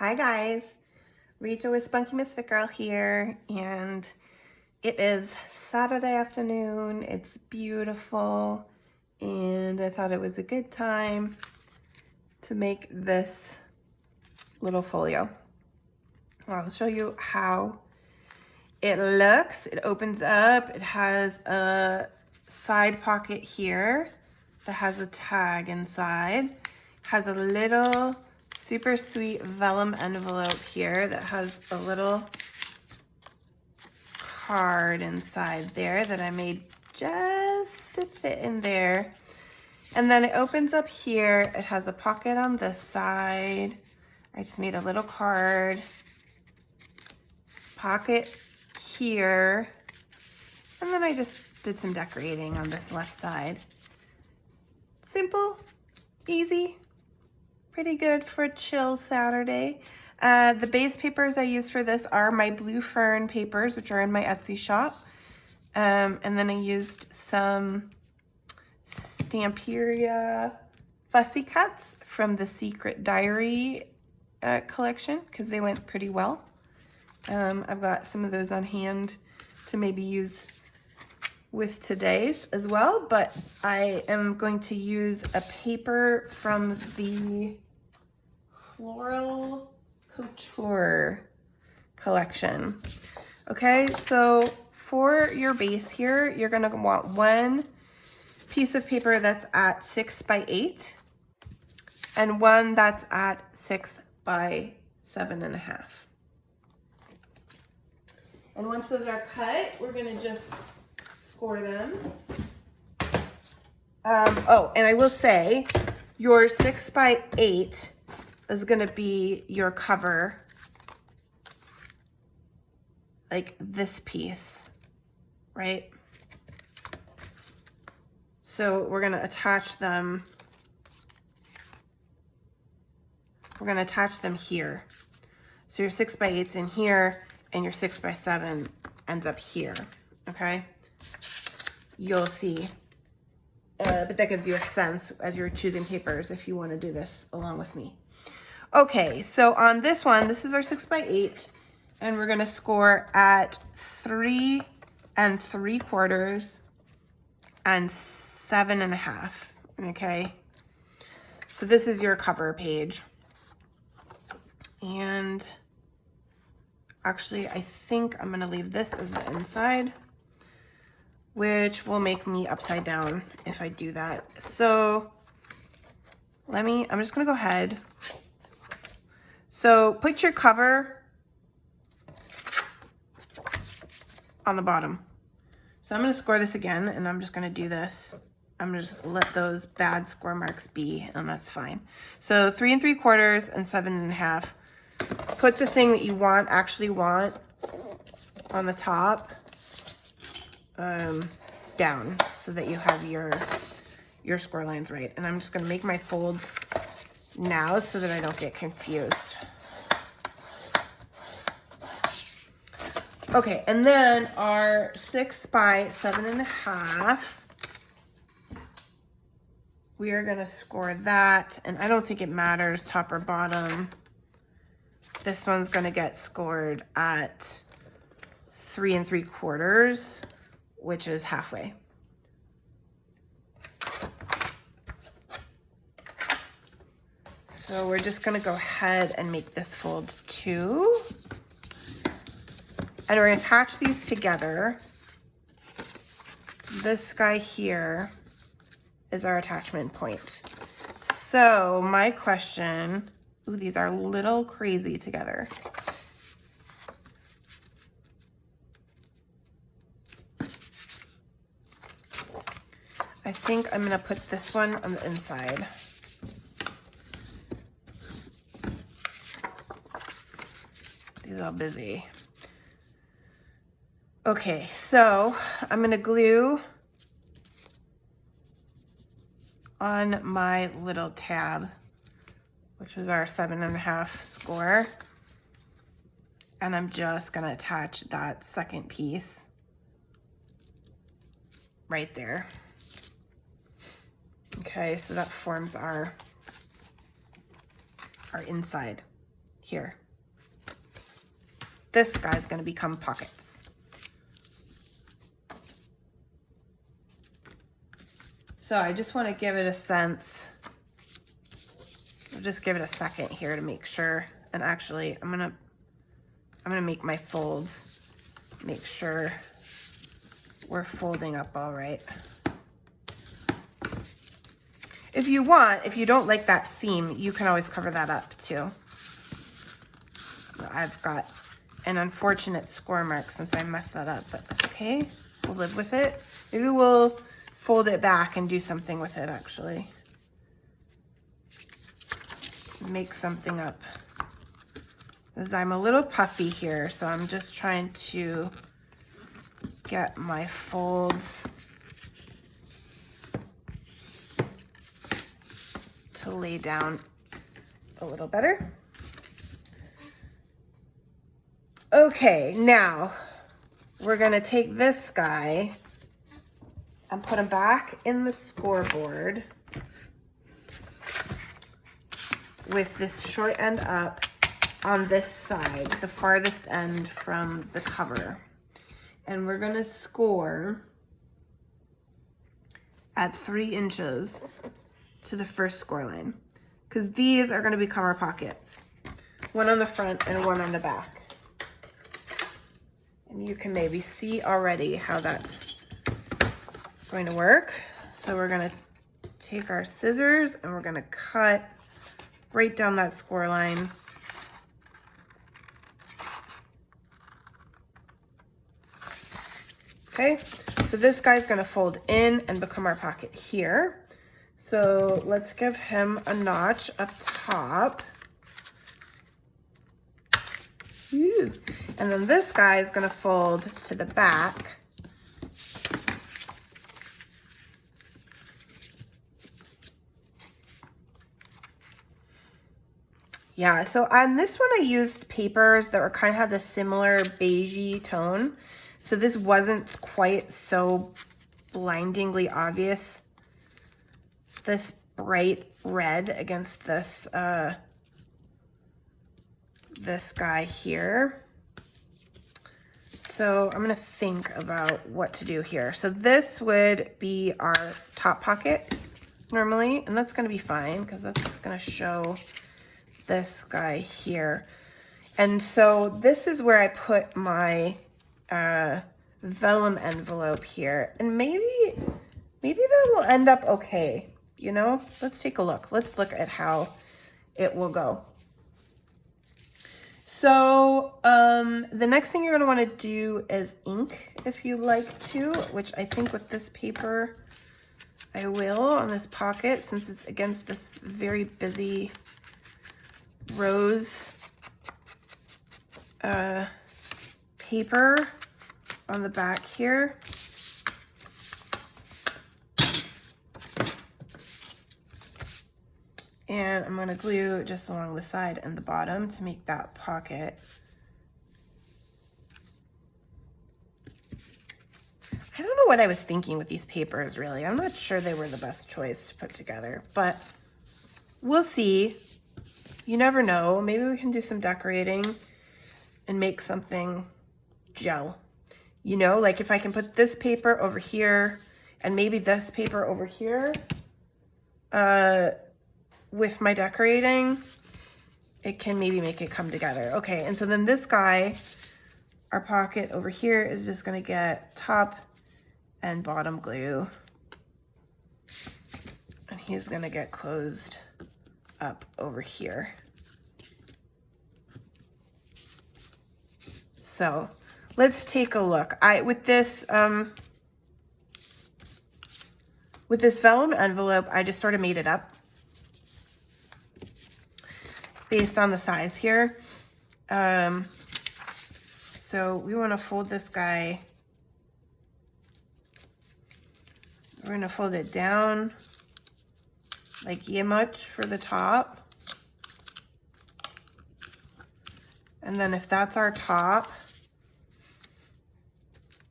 Hi guys, Rachel with Spunky Misfit Girl here, and it is Saturday afternoon. It's beautiful, and I thought it was a good time to make this little folio. I'll show you how it looks. It opens up. It has a side pocket here that has a tag inside. It has a little super sweet vellum envelope here that has a little card inside there that I made just to fit in there. And then it opens up here. It has a pocket on this side. I just made a little card. Pocket here. And then I just did some decorating on this left side. Simple, easy, pretty good for a chill Saturday. The base papers I use for this are my Blue Fern papers, which are in my Etsy shop. And then I used some Stamperia fussy cuts from the Secret Diary collection because they went pretty well. I've got some of those on hand to maybe use with today's as well, but I am going to use a paper from the Floral Couture collection. Okay, so for your base here, you're gonna want one piece of paper that's at 6 by 8 and one that's at 6 by 7.5. And once those are cut, we're gonna just score them. Oh, and I will say your 6 by 8 is gonna be your cover, like this piece, right? So we're gonna attach them. We're gonna attach them here. So your 6 by 8's in here and your 6 by 7 ends up here, okay? You'll see, but that gives you a sense as you're choosing papers if you wanna do this along with me. Okay, so on this one, this is our 6 by 8, and we're gonna score at 3 3/4 and 7.5, okay? So this is your cover page. And actually, I think I'm gonna leave this as the inside, which will make me upside down if I do that. So I'm just gonna go ahead. So put your cover on the bottom. So I'm gonna score this again, and I'm just gonna do this. I'm gonna just let those bad score marks be, and that's fine. So 3 3/4 and 7.5. Put the thing that you actually want on the top down so that you have your score lines right. And I'm just gonna make my folds now so that I don't get confused. Okay, and then our 6 by 7.5, we are gonna score that, and I don't think it matters top or bottom. This one's gonna get scored at 3 3/4, which is halfway. So we're just gonna go ahead and make this fold 2. And we're gonna attach these together. This guy here is our attachment point. So my question, ooh, these are a little crazy together. I think I'm gonna put this one on the inside. These are all busy. Okay, so I'm gonna glue on my little tab, which was our 7.5 score. And I'm just gonna attach that second piece right there. Okay, so that forms our inside. here. This guy's gonna become pockets. So I just wanna give it a sense. I'll just give it a second here to make sure. And actually, I'm gonna make my folds, make sure we're folding up all right. If you want, if you don't like that seam, you can always cover that up too. I've got an unfortunate score mark since I messed that up, but that's okay. We'll live with it. Maybe we'll fold it back and do something with it actually. Make something up. Because I'm a little puffy here, so I'm just trying to get my folds to lay down a little better. Okay, now we're gonna take this guy and put him back in the scoreboard with this short end up on this side, the farthest end from the cover. And we're gonna score at 3 inches to the first score line, because these are gonna become our pockets. One on the front and one on the back. And you can maybe see already how that's going to work. So we're gonna take our scissors and we're gonna cut right down that score line. Okay, so this guy's gonna fold in and become our pocket here. So let's give him a notch up top. Ooh. And then this guy is gonna fold to the back. Yeah, so on this one I used papers that were kind of have the similar beigey tone. So this wasn't quite so blindingly obvious. This bright red against this this guy here. So I'm gonna think about what to do here. So this would be our top pocket normally, and that's gonna be fine because that's just gonna show this guy here. And so this is where I put my vellum envelope here, and maybe that will end up okay, you know. Let's take a look. Let's look at how it will go. So the next thing you're going to want to do is ink if you like to, which I think with this paper I will on this pocket, since it's against this very busy rose paper on the back here. And I'm gonna glue just along the side and the bottom to make that pocket. I don't know what I was thinking with these papers, really. I'm not sure they were the best choice to put together, but we'll see. You never know. Maybe we can do some decorating and make something gel. You know, like if I can put this paper over here and maybe this paper over here with my decorating, it can maybe make it come together. Okay, and so then this guy, our pocket over here, is just gonna get top and bottom glue. And he's gonna get closed up over here. So let's take a look. With this vellum envelope, I just sort of made it up based on the size here. So we want to fold this guy. We're going to fold it down like much for the top. And then if that's our top,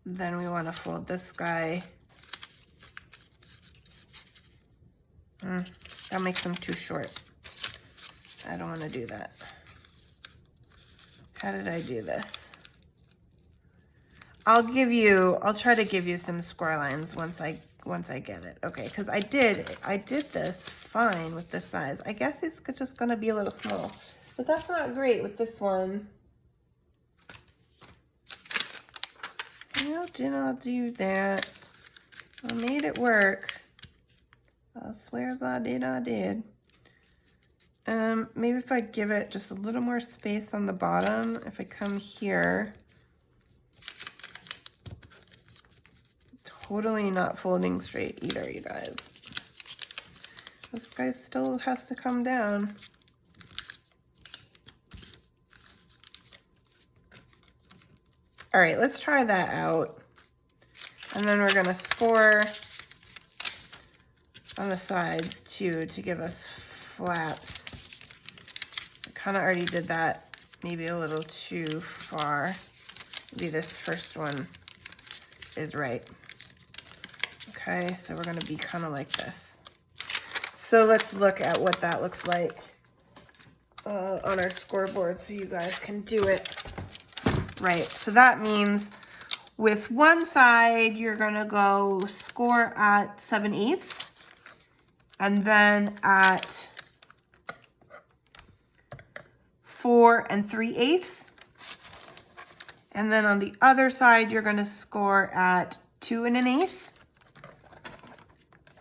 then we want to fold this guy. That makes him too short. I don't want to do that. How did I do this? I'll try to give you some score lines once I get it. Okay, because I did this fine with this size. I guess it's just gonna be a little small, but that's not great with this one. How did I do that? I made it work. I swear as I did. Maybe if I give it just a little more space on the bottom, if I come here, totally not folding straight either, you guys. This guy still has to come down. All right, let's try that out. And then we're gonna score on the sides too to give us flaps. So I kind of already did that, maybe a little too far. Maybe this first one is right. Okay, so we're gonna be kind of like this. So let's look at what that looks like on our scoreboard so you guys can do it right. So that means with one side, you're gonna go score at 7/8, and then at 4 3/8. And then on the other side, you're gonna score at 2 1/8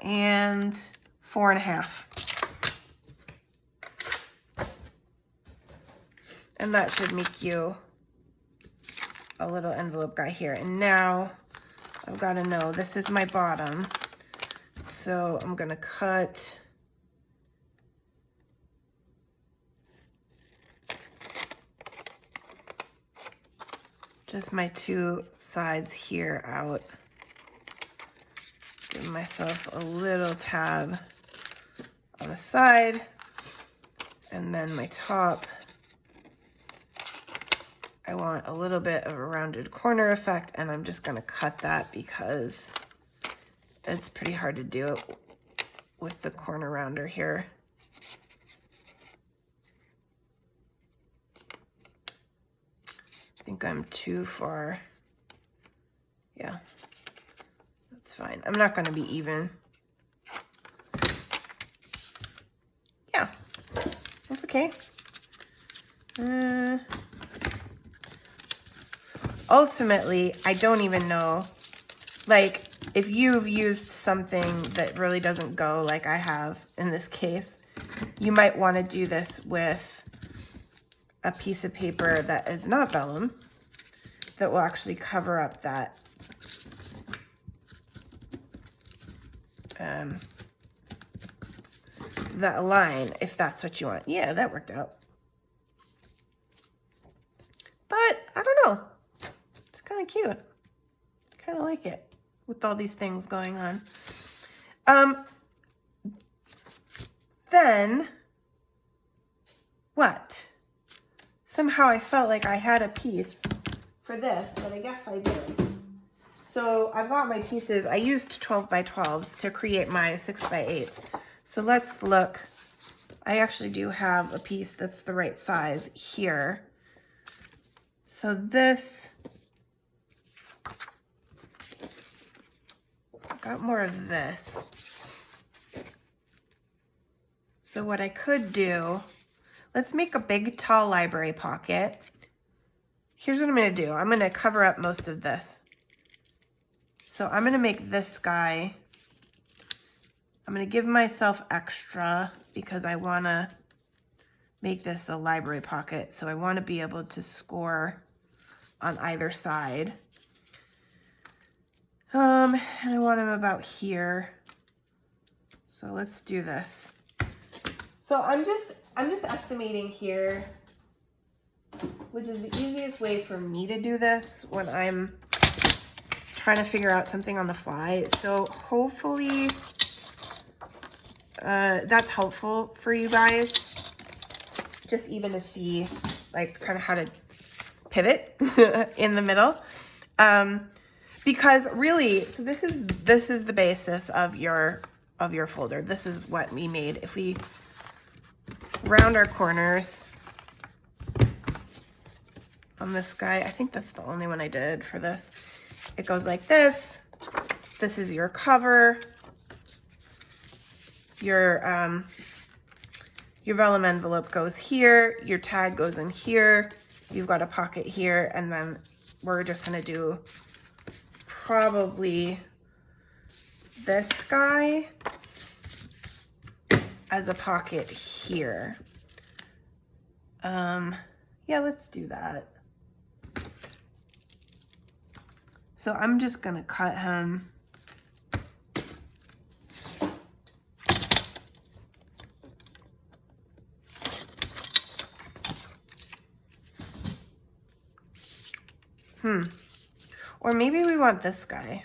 and 4 1/2. And that should make you a little envelope guy here. And now I've got to know this is my bottom. So I'm going to cut just my two sides here out. Give myself a little tab on the side, and then my top, I want a little bit of a rounded corner effect, and I'm just gonna cut that because it's pretty hard to do it with the corner rounder here. I think I'm too far. Yeah, that's fine. I'm not gonna be even. Yeah, that's okay. Ultimately, I don't even know, like, if you've used something that really doesn't go like I have in this case, you might want to do this with a piece of paper that is not vellum, that will actually cover up that that line, if that's what you want. Yeah, that worked out. But I don't know. It's kind of cute. Kind of like it with all these things going on. Then what? Somehow I felt like I had a piece for this, but I guess I didn't. So I've got my pieces. I used 12 by 12s to create my 6 by 8s. So let's look. I actually do have a piece that's the right size here. So this, I've got more of this. So what I could do, let's make a big tall library pocket. Here's what I'm gonna do. I'm gonna cover up most of this. So I'm gonna make this guy, I'm gonna give myself extra because I wanna make this a library pocket. So I wanna be able to score on either side. And I want him about here. So let's do this. So I'm just estimating here, which is the easiest way for me to do this when I'm trying to figure out something on the fly. So hopefully that's helpful for you guys, just even to see like kind of how to pivot in the middle. Because really, so this is the basis of your folder. This is what we made. If we round our corners, on this guy. I think that's the only one I did for this. It goes like this. This is your cover. Your vellum envelope goes here. Your tag goes in here. You've got a pocket here, and then we're just gonna do probably this guy as a pocket here. Yeah, let's do that. So I'm just gonna cut him. Or maybe we want this guy.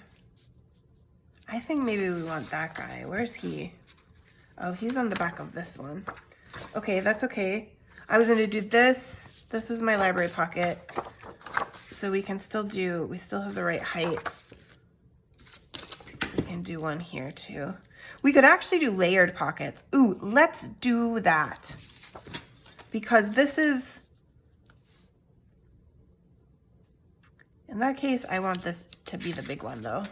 I think maybe we want that guy. Where's he? Oh, he's on the back of this one. Okay, that's okay. I was gonna do this. This is my library pocket. So we can still do, we still have the right height. We can do one here too. We could actually do layered pockets. Ooh, let's do that. Because this is, in that case, I want this to be the big one though.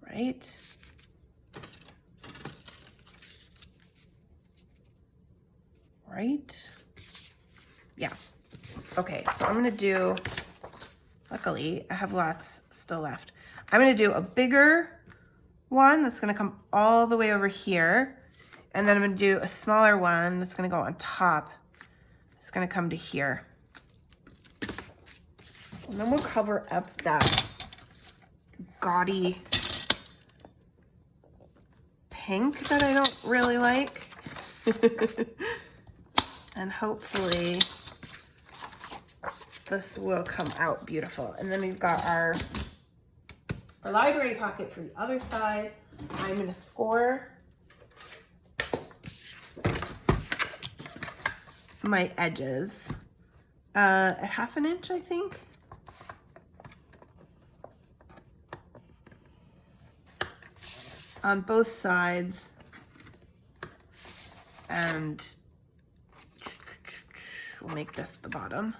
Right? Right? Yeah. Okay, so I'm gonna do, luckily, I have lots still left. I'm gonna do a bigger one that's gonna come all the way over here. And then I'm gonna do a smaller one that's gonna go on top. It's gonna come to here. And then we'll cover up that gaudy pink that I don't really like. And hopefully this will come out beautiful. And then we've got our library pocket for the other side. I'm gonna score my edges at 1/2 inch, I think. On both sides, and we'll make this the bottom.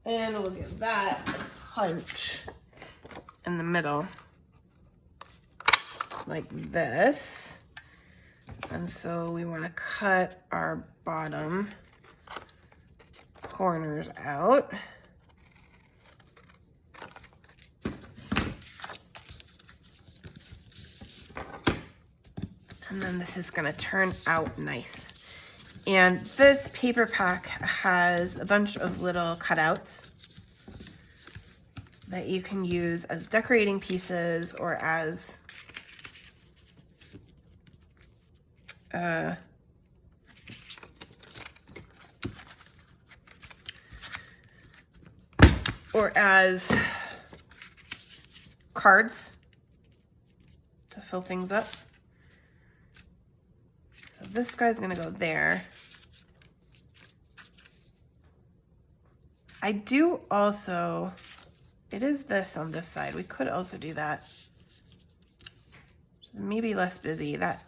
And we'll give that a punch in the middle, like this. And so we want to cut our bottom corners out. And then this is gonna turn out nice. And this paper pack has a bunch of little cutouts that you can use as decorating pieces or as cards to fill things up. So this guy's gonna go there. I do also, it is this on this side. We could also do that. Maybe less busy. That,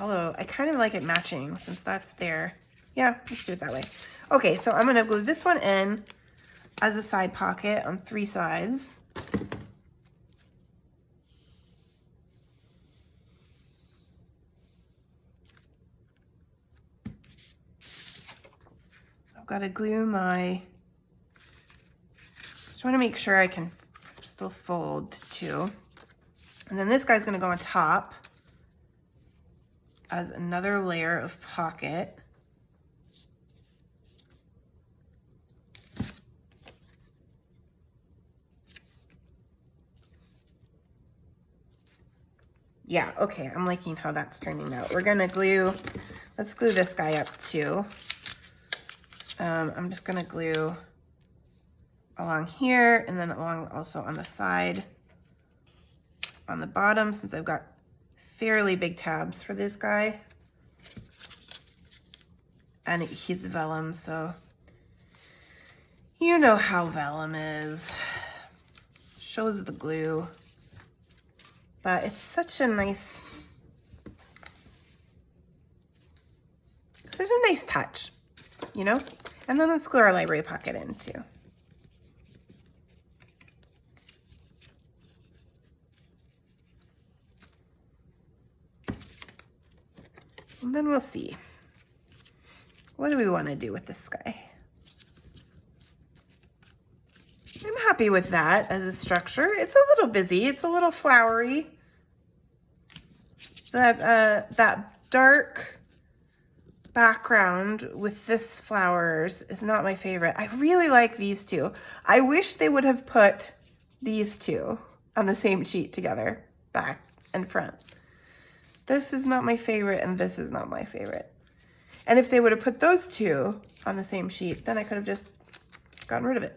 although I kind of like it matching since that's there. Yeah, let's do it that way. Okay, so I'm gonna glue this one in as a side pocket on 3 sides. I've got to glue my, just want to make sure I can still fold too. And then this guy's going to go on top as another layer of pocket. Yeah, okay, I'm liking how that's turning out. We're gonna glue, let's glue this guy up too. I'm just gonna glue along here and then along also on the side, on the bottom, since I've got fairly big tabs for this guy. And he's vellum, so you know how vellum is. Shows the glue. But it's such a nice nice touch, you know? And then let's glue our library pocket in too. And then we'll see. What do we want to do with this guy? I'm happy with that as a structure. It's a little busy. It's a little flowery. That dark background with this flowers is not my favorite. I really like these two. I wish they would have put these two on the same sheet together, back and front. This is not my favorite, and this is not my favorite. And if they would have put those two on the same sheet, then I could have just gotten rid of it.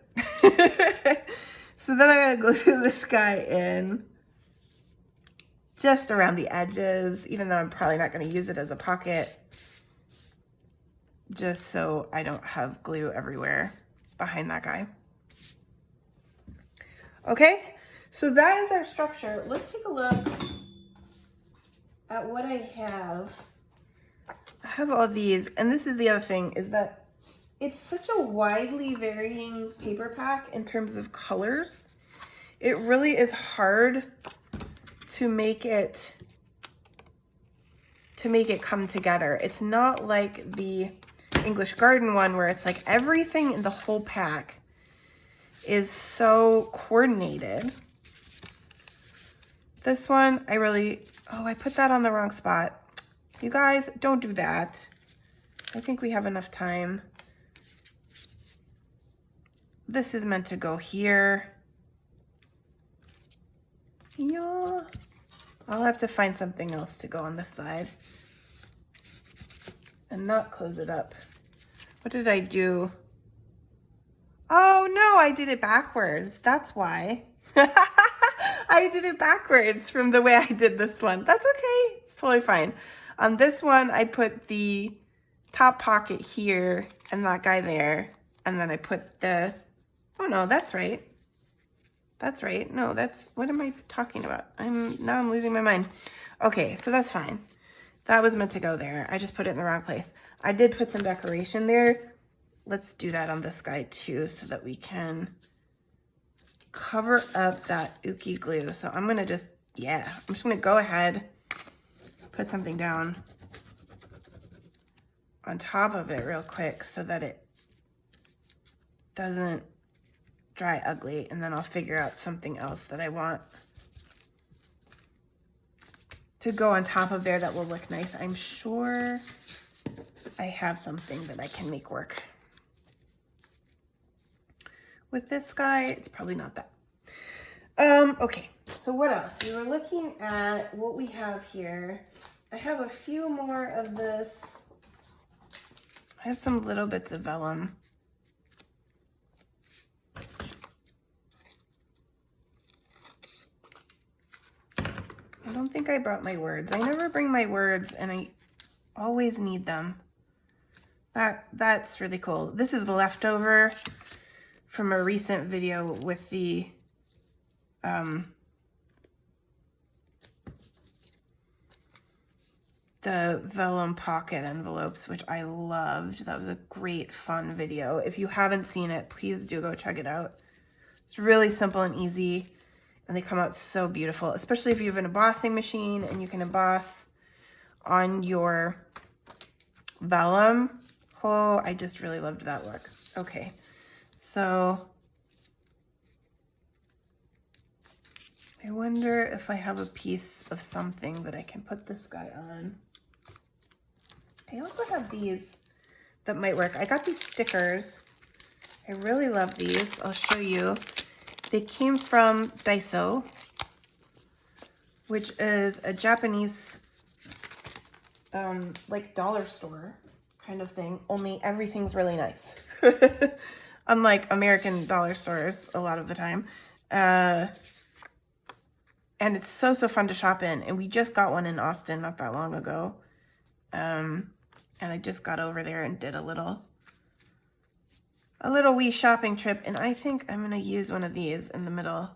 So then I'm gonna glue this guy in just around the edges, even though I'm probably not gonna use it as a pocket, just so I don't have glue everywhere behind that guy. Okay, so that is our structure. Let's take a look at what I have. I have all these, and this is the other thing, is that it's such a widely varying paper pack in terms of colors. It really is hard to make it come together. It's not like the English Garden one where it's like everything in the whole pack is so coordinated. This one, I put that on the wrong spot. You guys, don't do that. I think we have enough time. This is meant to go here. Yeah. I'll have to find something else to go on this side and not close it up. What did I do? Oh no, I did it backwards. That's why. I did it backwards from the way I did this one. That's okay. It's totally fine. On this one, I put the top pocket here and that guy there. And then I put the, oh no, that's right. That's right. No, what am I talking about? Now I'm losing my mind. Okay, so that's fine. That was meant to go there. I just put it in the wrong place. I did put some decoration there. Let's do that on this guy too so that we can cover up that ooky glue. So I'm gonna just go ahead, put something down on top of it real quick so that it doesn't dry ugly, and then I'll figure out something else that I want to go on top of there that will look nice. I'm sure I have something that I can make work. With this guy, it's probably not that. Okay, so what else? We were looking at what we have here. I have a few more of this. I have some little bits of vellum. I don't think I brought my words. I never bring my words, and I always need them. That's really cool. This is leftover from a recent video with the vellum pocket envelopes, which I loved. That was a great, fun video. If you haven't seen it, please do go check it out. It's really simple and easy, and they come out so beautiful, especially if you have an embossing machine and you can emboss on your vellum. Oh, I just really loved that look. Okay, so I wonder if I have a piece of something that I can put this guy on. I also have these that might work. I got these stickers. I really love these. I'll show you. They came from Daiso, which is a Japanese like dollar store kind of thing, only everything's really nice. Unlike American dollar stores a lot of the time. And it's so fun to shop in. And we just got one in Austin not that long ago. And I just got over there and did a little wee shopping trip. And I think I'm going to use one of these in the middle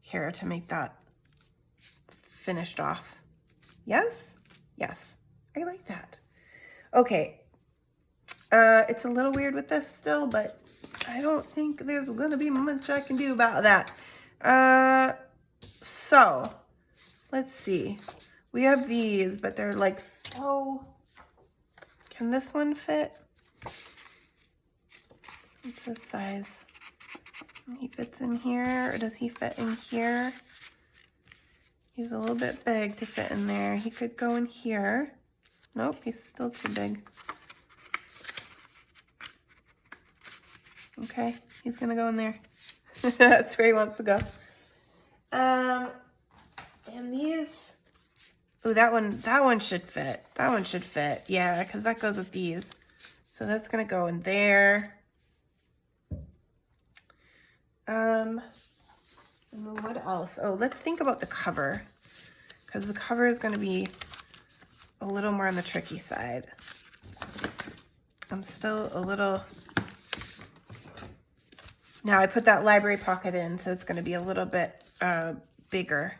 here to make that finished off. Yes? Yes. I like that. Okay. It's a little weird with this still, but I don't think there's gonna be much I can do about that. So let's see. We have these, but they're like so, can this one fit? What's this size? He fits in here, or does he fit in here? He's a little bit big to fit in there. He could go in here. Nope, he's still too big. Okay, he's gonna go in there. That's where he wants to go. And these, oh, that one should fit. That one should fit, yeah, because that goes with these. So that's gonna go in there. And what else? Oh, let's think about the cover, because the cover is gonna be a little more on the tricky side. I'm still a little, now I put that library pocket in, so it's gonna be a little bit bigger.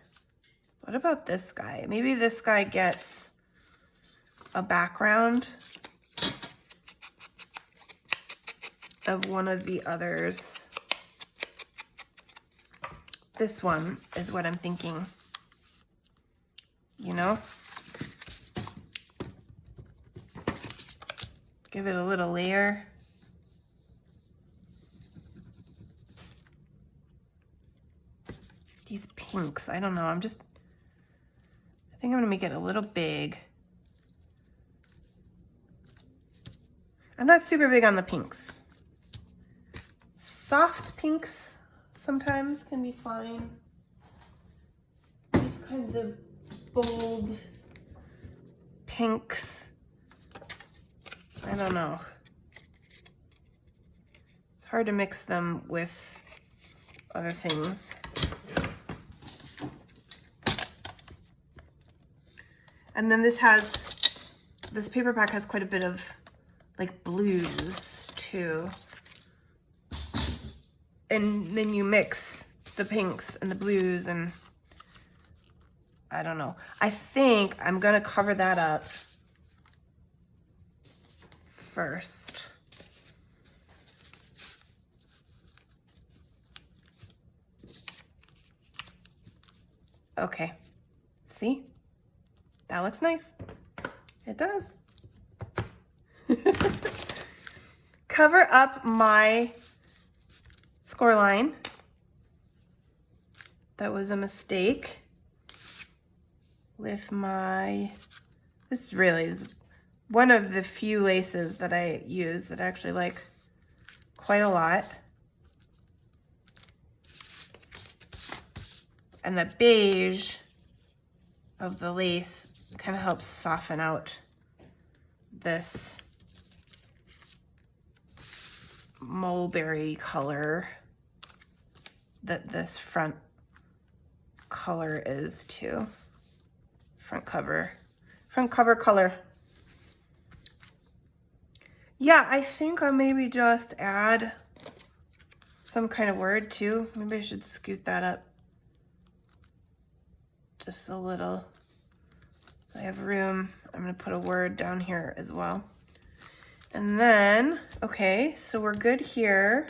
What about this guy? Maybe this guy gets a background of one of the others. This one is what I'm thinking, you know? Give it a little layer. These pinks, I don't know, I think I'm gonna make it a little big. I'm not super big on the pinks. Soft pinks sometimes can be fine. These kinds of bold pinks, I don't know. It's hard to mix them with other things. And then this paper pack has quite a bit of like blues too. And then you mix the pinks and the blues, and I don't know. I think I'm gonna cover that up first. Okay, see? That looks nice. It does. Cover up my score line. That was a mistake with my, this really is one of the few laces that I use that I actually like quite a lot. And the beige of the lace kind of helps soften out this mulberry color that this front color is too. Front cover color. Yeah, I think I'll maybe just add some kind of word too. Maybe I should scoot that up just a little. So I have room. I'm gonna put a word down here as well. And then, okay, so we're good here.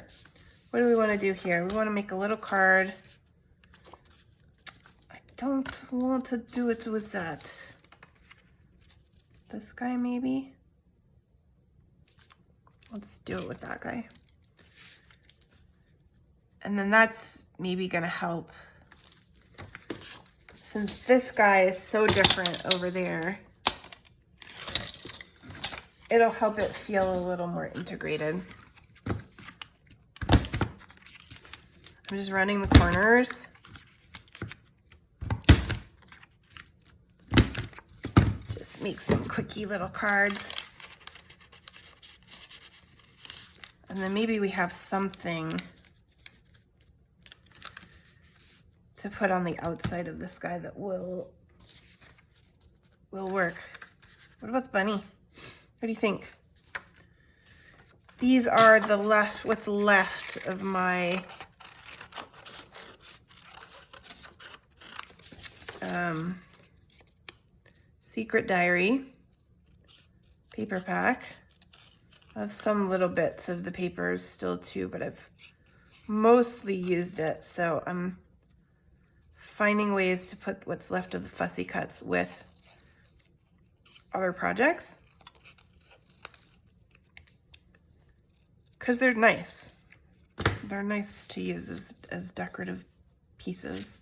What do we wanna do here? We wanna make a little card. I don't want to do it with that. This guy maybe? Let's do it with that guy. And then that's maybe gonna help. Since this guy is so different over there, it'll help it feel a little more integrated. I'm just running the corners. Just make some quickie little cards. And then maybe we have something to put on the outside of this guy that will work. What about the bunny? What do you think? These are the what's left of my Secret Diary paper pack. I have some little bits of the papers still too, but I've mostly used it, so I'm finding ways to put what's left of the fussy cuts with other projects because they're nice. They're nice to use as decorative pieces.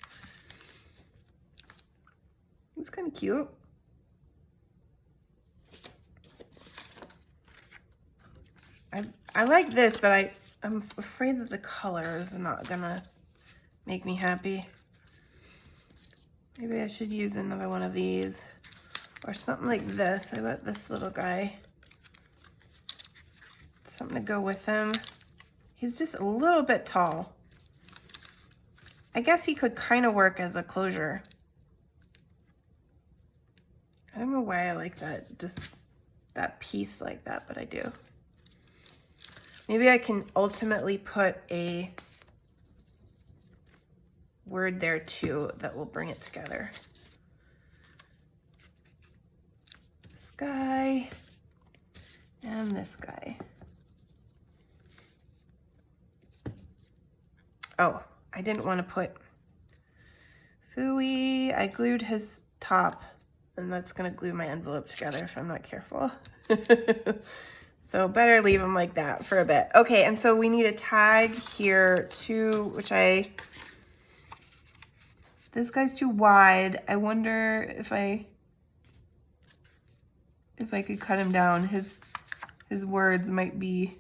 It's kind of cute. I like this, but I'm afraid that the color is not gonna make me happy. Maybe I should use another one of these or something like this. I bet this little guy, something to go with him. He's just a little bit tall. I guess he could kind of work as a closure. I don't know why I like that, just that piece like that, but I do. Maybe I can ultimately put a word there too that will bring it together. This guy and this guy. Oh, I didn't want to put Fooey. I glued his top, and that's gonna glue my envelope together if I'm not careful. So better leave them like that for a bit. Okay, and so we need a tag here too, which this guy's too wide. I wonder if I could cut him down. His words might be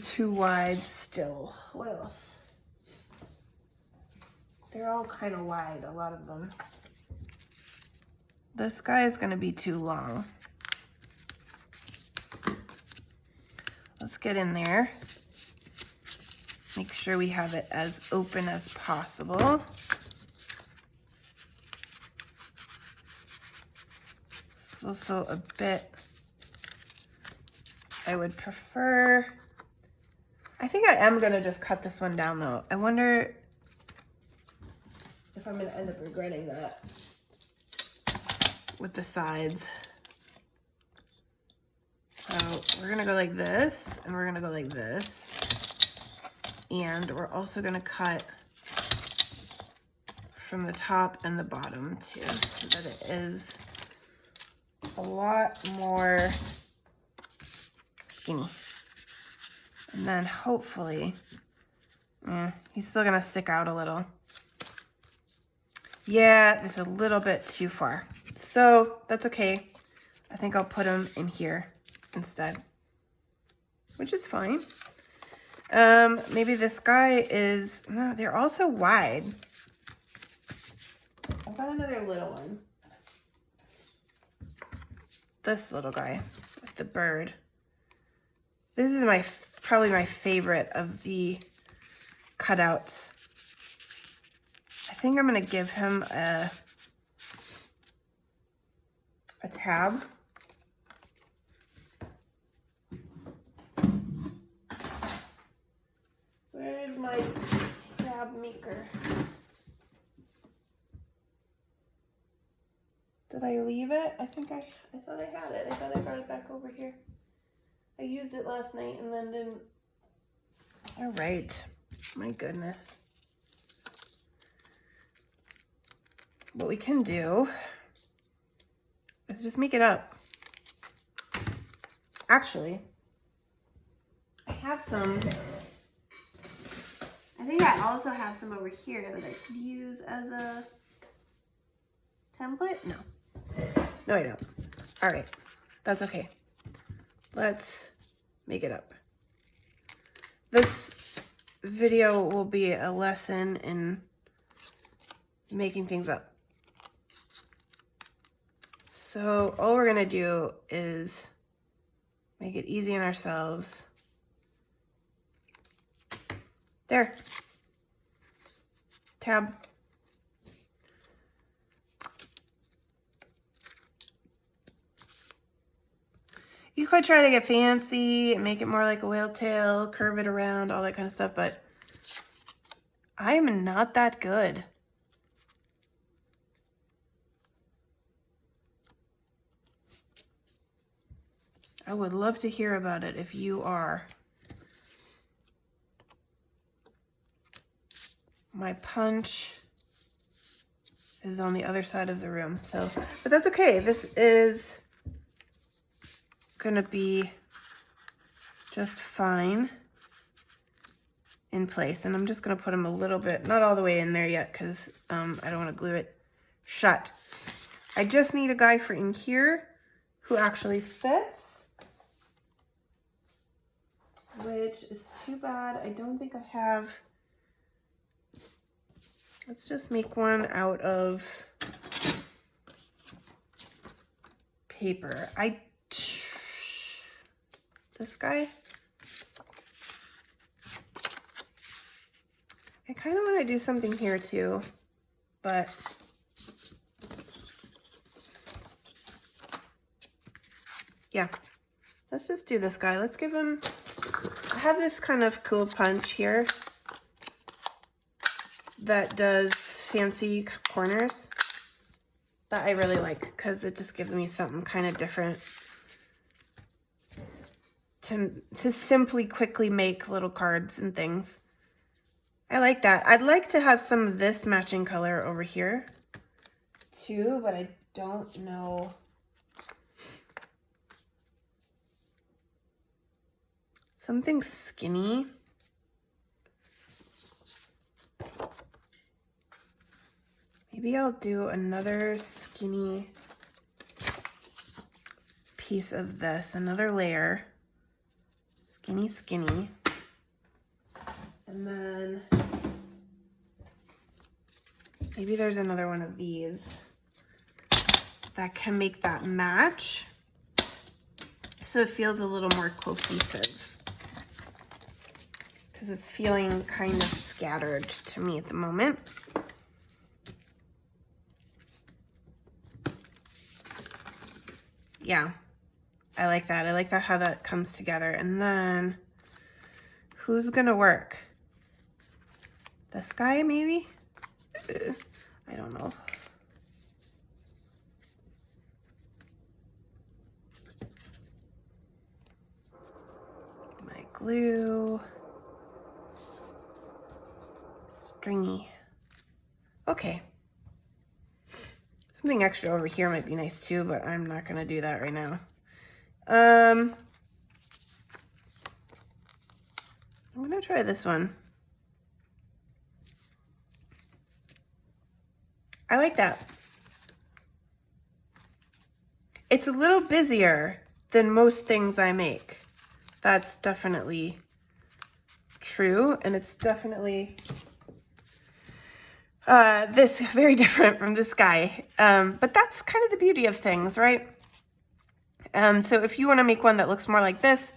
too wide still. What else? They're all kind of wide, a lot of them. This guy is gonna be too long. Let's get in there. Make sure we have it as open as possible. It's also a bit, I would prefer, I think I am gonna just cut this one down though. I wonder if I'm gonna end up regretting that with the sides. So we're gonna go like this, and we're gonna go like this. And we're also gonna cut from the top and the bottom too, so that it is a lot more skinny. And then hopefully, he's still gonna stick out a little. Yeah, it's a little bit too far. So that's okay. I think I'll put him in here instead, which is fine. Maybe this guy is, no, they're also wide. I've got another little one. This little guy with the bird. This is probably my favorite of the cutouts. I think I'm gonna give him a tab. Where's my tab maker? Did I leave it? I thought I had it. I thought I brought it back over here. I used it last night and then didn't. All right. My goodness. What we can do is just make it up. Actually, I have some. I think I also have some over here that I could use as a template. No. No, I don't. All right. That's okay. Let's make it up. This video will be a lesson in making things up. So all we're gonna do is make it easy on ourselves. There. Tab. You could try to get fancy and make it more like a whale tail, curve it around, all that kind of stuff, but I'm not that good. I would love to hear about it if you are. My punch is on the other side of the room, so, but that's okay. This is gonna be just fine in place, and I'm just gonna put them a little bit, not all the way in there yet, because I don't want to glue it shut. I just need a guy for in here who actually fits, which is too bad. I don't think I have. Let's just make one out of paper. This guy, I kind of want to do something here too, but yeah, let's just do this guy. Let's give him, I have this kind of cool punch here that does fancy corners that I really like because it just gives me something kind of different to simply quickly make little cards and things. I like that. I'd like to have some of this matching color over here too, but I don't know. Something skinny. Maybe I'll do another skinny piece of this, another layer. Skinny, skinny. And then maybe there's another one of these that can make that match so it feels a little more cohesive, because it's feeling kind of scattered to me at the moment. Yeah, I like that. I like that, how that comes together. And then who's gonna work? This guy, maybe? I don't know. My glue. Stringy. Okay. Something extra over here might be nice too, but I'm not gonna do that right now. I'm gonna try this one. I like that. It's a little busier than most things I make. That's definitely true, and it's definitely this very different from this guy. But that's kind of the beauty of things, right? So if you want to make one that looks more like this,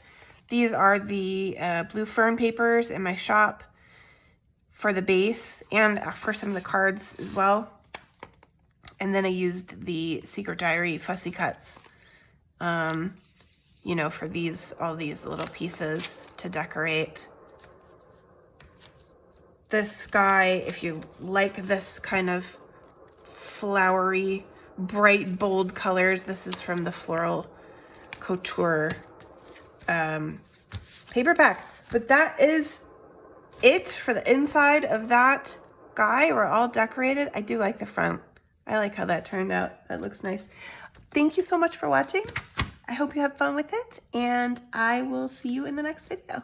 these are the blue fern papers in my shop for the base and for some of the cards as well. And then I used the Secret Diary Fussy Cuts, you know, for these, all these little pieces to decorate. This guy, if you like this kind of flowery, bright, bold colors, this is from the Floral Couture paper pack. But that is it for the inside of that guy. We're all decorated. I do like the front. I like how that turned out. That looks nice. Thank you so much for watching. I hope you have fun with it, and I will see you in the next video.